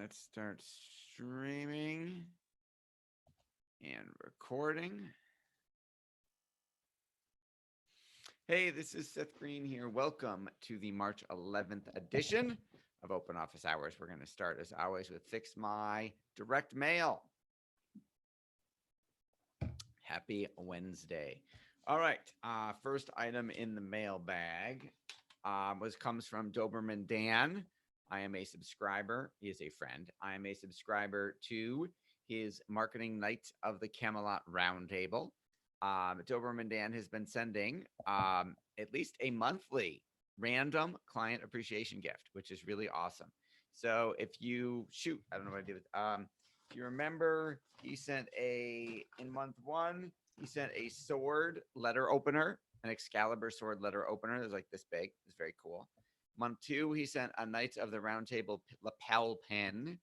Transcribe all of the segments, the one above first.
Let's start streaming and recording. Hey, this is Seth Greene here. Welcome to the March 11th edition of Open Office Hours. We're going to start, as always, with Fix My Direct Mail. Happy Wednesday. All right. First item in the mailbag comes from Doberman Dan. I am a subscriber. He is a friend. I am a subscriber to his Marketing Knights of the Camelot Roundtable. Doberman Dan has been sending at least a monthly random client appreciation gift, which is really awesome. So if you I don't know what I did with if you remember, he sent in month 1, he sent a sword letter opener, an Excalibur sword letter opener. It was like this big. It's very cool. Month 2, he sent a Knights of the Round Table lapel pin.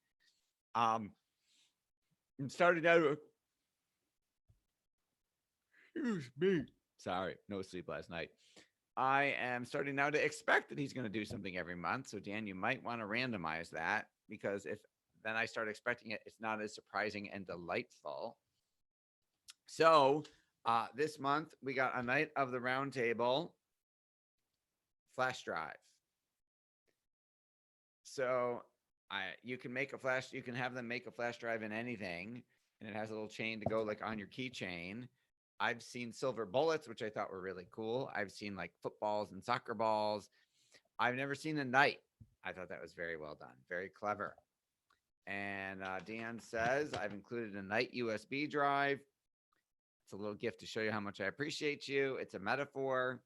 And started out. Excuse me. Sorry, no sleep last night. I am starting now to expect that he's going to do something every month. So Dan, you might want to randomize that, because if then I start expecting it, it's not as surprising and delightful. So this month we got a Knight of the Round Table flash drive. So you can have them make a flash drive in anything, and it has a little chain to go like on your keychain. I've seen silver bullets, which I thought were really cool. I've seen like footballs and soccer balls. I've never seen a knight. I thought that was very well done, very clever. And Dan says, I've included a Knight USB drive. It's a little gift to show you how much I appreciate you. It's a metaphor.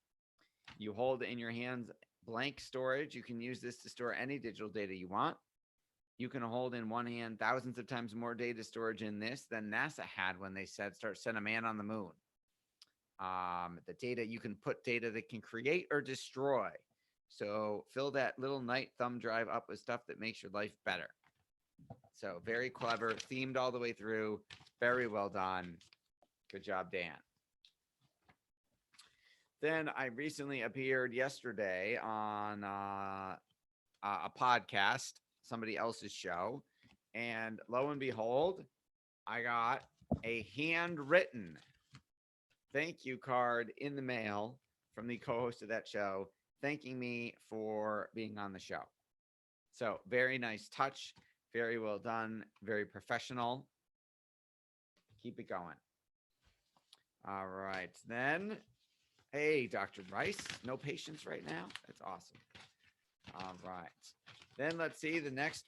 You hold in your hands blank storage. You can use this to store any digital data you want. You can hold in one hand thousands of times more data storage in this than NASA had when they said send a man on the moon. The data, you can put data that can create or destroy. So fill that little Knight thumb drive up with stuff that makes your life better. So very clever, themed all the way through. Very well done. Good job, Dan. Then I recently appeared yesterday on a podcast, somebody else's show. And lo and behold, I got a handwritten thank you card in the mail from the co-host of that show, thanking me for being on the show. So very nice touch. Very well done. Very professional. Keep it going. All right. Then, hey, Dr. Rice, no patience right now. That's awesome. All right. Then let's see. The next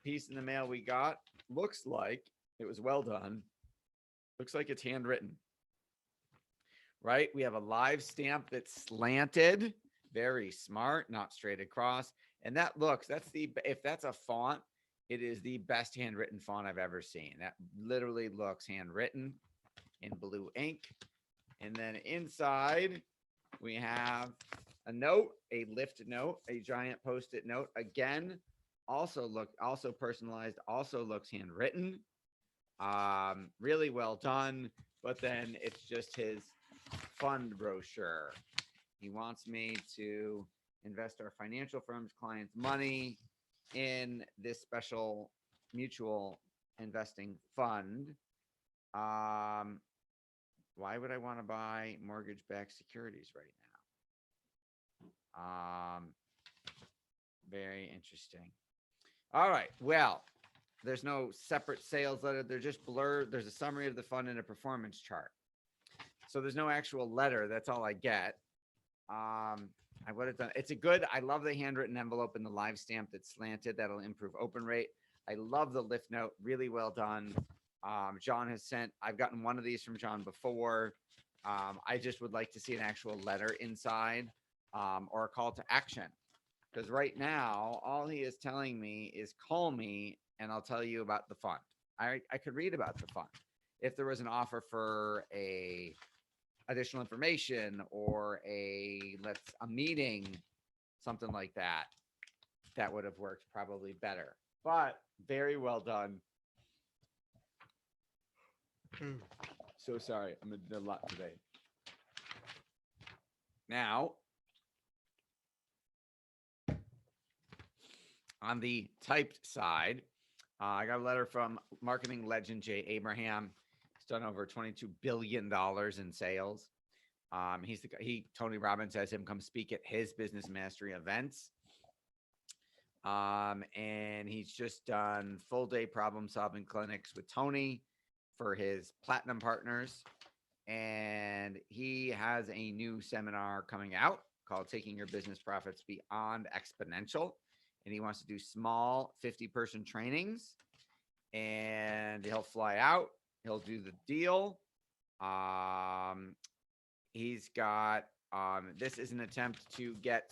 piece in the mail we got looks like it was well done. Looks like it's handwritten. Right? We have a live stamp that's slanted. Very smart, not straight across. And if that's a font, it is the best handwritten font I've ever seen. That literally looks handwritten in blue ink. And then inside, we have a note, a lift note, a giant Post-it note. Again, also personalized, also looks handwritten. Really well done. But then it's just his fund brochure. He wants me to invest our financial firm's clients' money in this special mutual investing fund. Why would I want to buy mortgage-backed securities right now? Very interesting. All right. Well, there's no separate sales letter. They're just blurred. There's a summary of the fund and a performance chart. So there's no actual letter. That's all I get. I would have done. I love the handwritten envelope and the live stamp that's slanted. That'll improve open rate. I love the lift note. Really well done. John I've gotten one of these from John before. I just would like to see an actual letter inside, or a call to action. Because right now, all he is telling me is call me and I'll tell you about the fund. I could read about the fund. If there was an offer for additional information or a meeting, something like that, that would have worked probably better. But very well done. So sorry, I'm a lot today. Now, on the typed side, I got a letter from marketing legend Jay Abraham. He's done over $22 billion in sales. He's the Tony Robbins has him come speak at his business mastery events. And he's just done full day problem solving clinics with Tony for his platinum partners. And he has a new seminar coming out called Taking Your Business Profits Beyond Exponential. And he wants to do small 50-person trainings. And he'll fly out. He'll do the deal. He's got, this is an attempt to get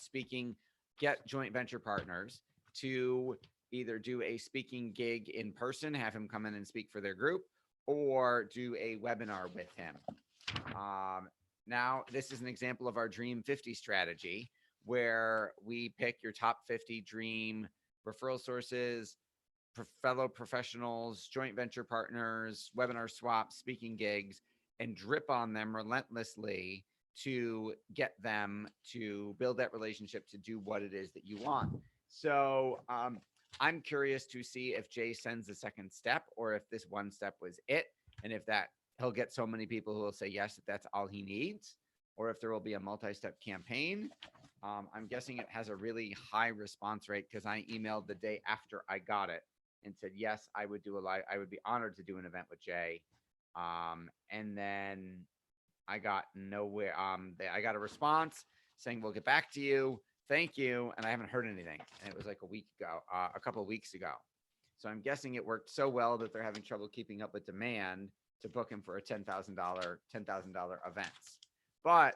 joint venture partners to either do a speaking gig in person, have him come in and speak for their group, or do a webinar with him. Now, this is an example of our Dream 50 strategy, where we pick your top 50 dream referral sources, fellow professionals, joint venture partners, webinar swaps, speaking gigs, and drip on them relentlessly to get them to build that relationship to do what it is that you want. So I'm curious to see if Jay sends a second step, or if this one step was it, and if that he'll get so many people who will say yes, that that's all he needs, or if there will be a multi-step campaign. I'm guessing it has a really high response rate, because I emailed the day after I got it and said, yes, I would be honored to do an event with Jay. And then I got nowhere. I got a response saying, we'll get back to you. Thank you. And I haven't heard anything. And it was like a couple of weeks ago. So I'm guessing it worked so well that they're having trouble keeping up with demand to book him for a $10,000 events. But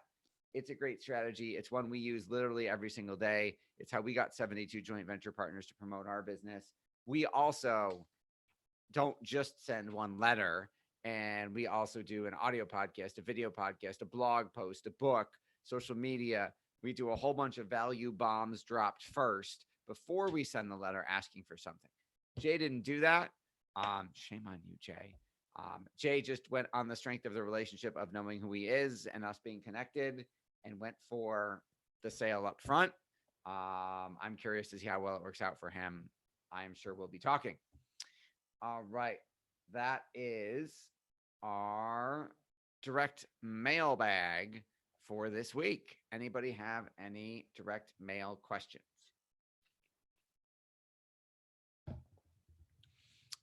it's a great strategy. It's one we use literally every single day. It's how we got 72 joint venture partners to promote our business. We also don't just send one letter, and we also do an audio podcast, a video podcast, a blog post, a book, social media. We do a whole bunch of value bombs dropped first before we send the letter asking for something. Jay didn't do that. Shame on you, Jay. Jay just went on the strength of the relationship of knowing who he is and us being connected, and went for the sale up front. I'm curious to see how well it works out for him. I'm sure we'll be talking. All right. That is our direct mailbag for this week. Anybody have any direct mail questions?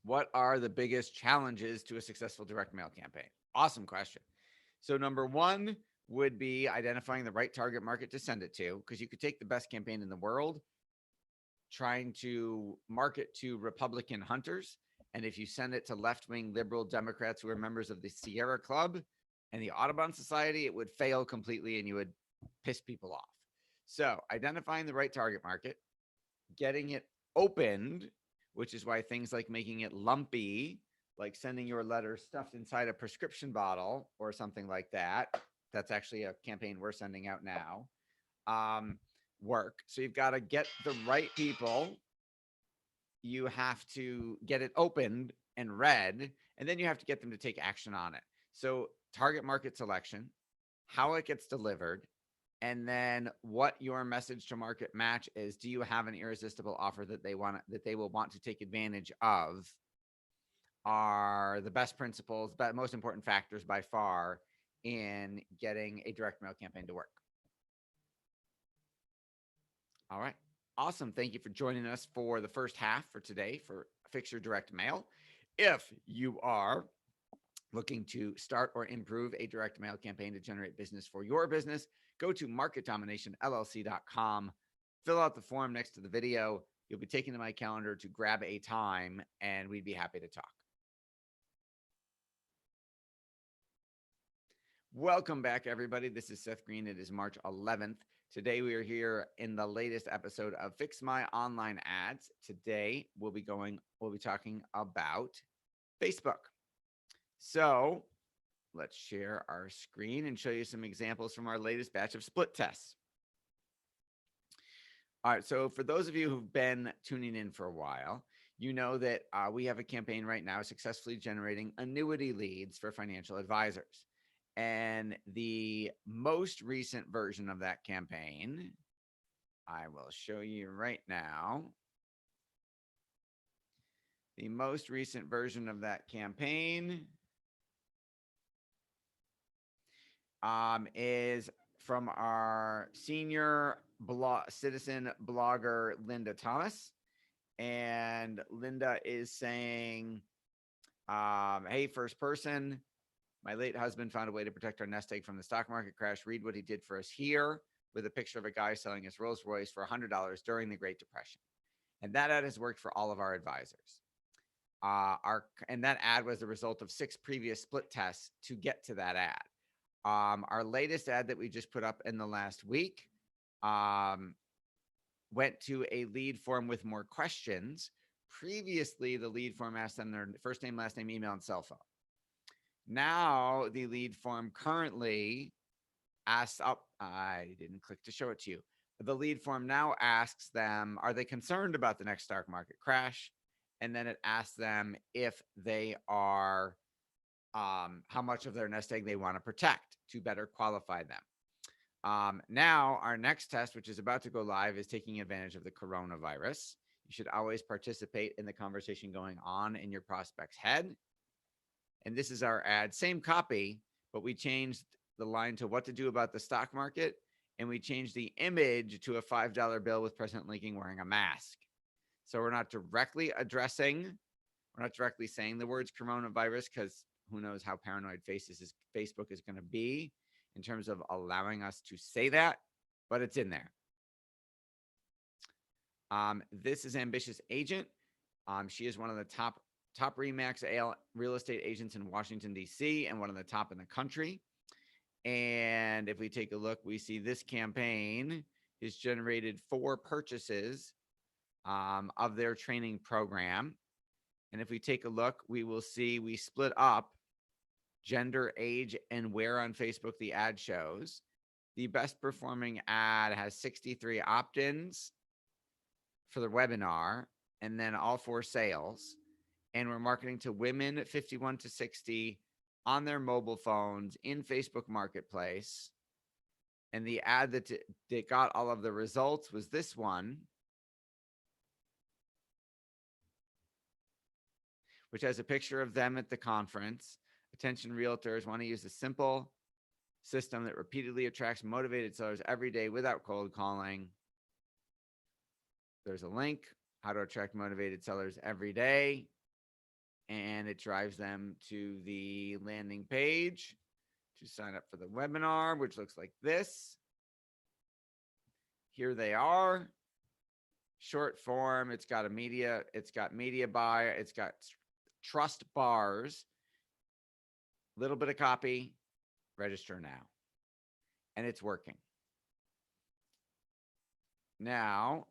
What are the biggest challenges to a successful direct mail campaign? Awesome question. So number one would be identifying the right target market to send it to, because you could take the best campaign in the world trying to market to Republican hunters, and if you send it to left-wing liberal Democrats who are members of the Sierra Club and the Audubon Society, it would fail completely and you would piss people off. So identifying the right target market, getting it opened, which is why things like making it lumpy, like sending your letter stuffed inside a prescription bottle or something like that. That's actually a campaign we're sending out now. Work. So you've got to get the right people. You have to get it opened and read, and then you have to get them to take action on it. So target market selection, how it gets delivered, and then what your message to market match is. Do you have an irresistible offer that they will want to take advantage of? Are the best principles, but most important factors by far in getting a direct mail campaign to work. All right. Awesome. Thank you for joining us for the first half for today for Fix Your Direct Mail. If you are looking to start or improve a direct mail campaign to generate business for your business, go to marketdominationllc.com, fill out the form next to the video. You'll be taken to my calendar to grab a time, and we'd be happy to talk. Welcome back, everybody. This is Seth Greene. It is March 11th. Today, we are here in the latest episode of Fix My Online Ads. Today, we'll be talking about Facebook. So let's share our screen and show you some examples from our latest batch of split tests. All right. So for those of you who've been tuning in for a while, you know that we have a campaign right now successfully generating annuity leads for financial advisors. And the most recent version of that campaign, I will show you right now, The most recent version of that campaign is from our senior citizen blogger, Linda Thomas. And Linda is saying, hey, first person, my late husband found a way to protect our nest egg from the stock market crash. Read what he did for us here, with a picture of a guy selling his Rolls Royce for $100 during the Great Depression. And that ad has worked for all of our advisors. And that ad was the result of 6 previous split tests to get to that ad. Our latest ad that we just put up in the last week went to a lead form with more questions. Previously, the lead form asked them their first name, last name, email, and cell phone. Now, the lead form currently asks up, I didn't click to show it to you. The lead form now asks them, are they concerned about the next stock market crash? And then it asks them if they are, how much of their nest egg they want to protect to better qualify them. Now, our next test, which is about to go live, is taking advantage of the coronavirus. You should always participate in the conversation going on in your prospect's head. And this is our ad, same copy, but we changed the line to what to do about the stock market. And we changed the image to a $5 bill with President Lincoln wearing a mask. So we're not directly saying the words coronavirus, because who knows how paranoid Facebook is going to be in terms of allowing us to say that, but it's in there. This is Ambitious Agent. She is one of the top RE/MAX real estate agents in Washington, D.C., and one of the top in the country. And if we take a look, we see this campaign has generated 4 purchases of their training program. And if we take a look, we will see we split up gender, age, and where on Facebook the ad shows. The best performing ad has 63 opt-ins for the webinar, and then all 4 sales. And we're marketing to women 51 to 60 on their mobile phones in Facebook Marketplace. And the ad that got all of the results was this one, which has a picture of them at the conference. Attention realtors want to use a simple system that repeatedly attracts motivated sellers every day without cold calling. There's a link, how to attract motivated sellers every day. And it drives them to the landing page to sign up for the webinar, which looks like this. Here they are. Short form. It's got media buyer. It's got trust bars. Little bit of copy. Register now. And it's working. Now,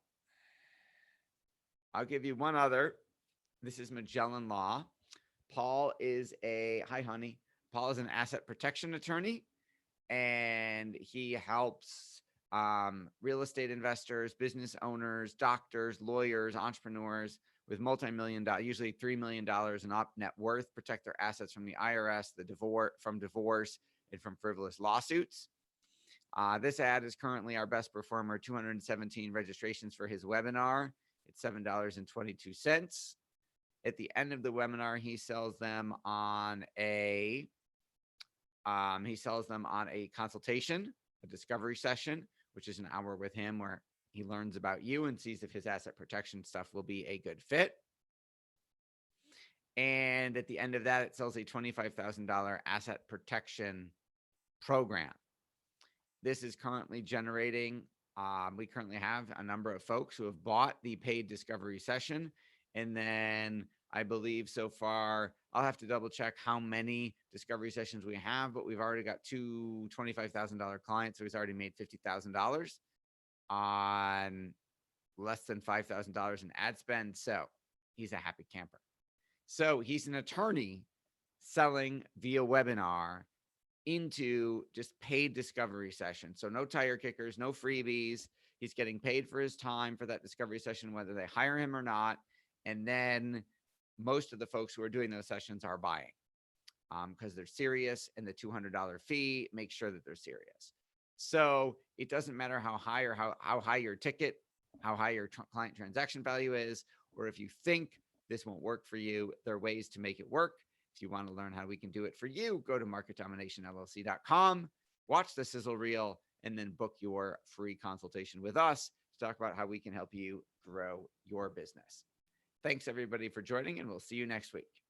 I'll give you one other. This is Magellan Law. Paul is hi, honey. Paul is an asset protection attorney, and he helps real estate investors, business owners, doctors, lawyers, entrepreneurs with multi-million dollars, usually $3 million in net worth, protect their assets from the IRS, from divorce, and from frivolous lawsuits. This ad is currently our best performer, 217 registrations for his webinar. It's $7.22. At the end of the webinar, he sells them on a consultation, a discovery session, which is an hour with him where he learns about you and sees if his asset protection stuff will be a good fit. And at the end of that, it sells a $25,000 asset protection program. This is currently generating, we currently have a number of folks who have bought the paid discovery session. And then I believe so far, I'll have to double check how many discovery sessions we have, but we've already got 2 $25,000 clients. So he's already made $50,000 on less than $5,000 in ad spend. So he's a happy camper. So he's an attorney selling via webinar into just paid discovery sessions. So no tire kickers, no freebies. He's getting paid for his time for that discovery session, whether they hire him or not. And then most of the folks who are doing those sessions are buying because they're serious, and the $200 fee makes sure that they're serious. So it doesn't matter how high or how high your ticket, how high your client transaction value is, or if you think this won't work for you. There are ways to make it work. If you want to learn how we can do it for you, go to marketdominationllc.com, watch the sizzle reel, and then book your free consultation with us to talk about how we can help you grow your business. Thanks, everybody, for joining, and we'll see you next week.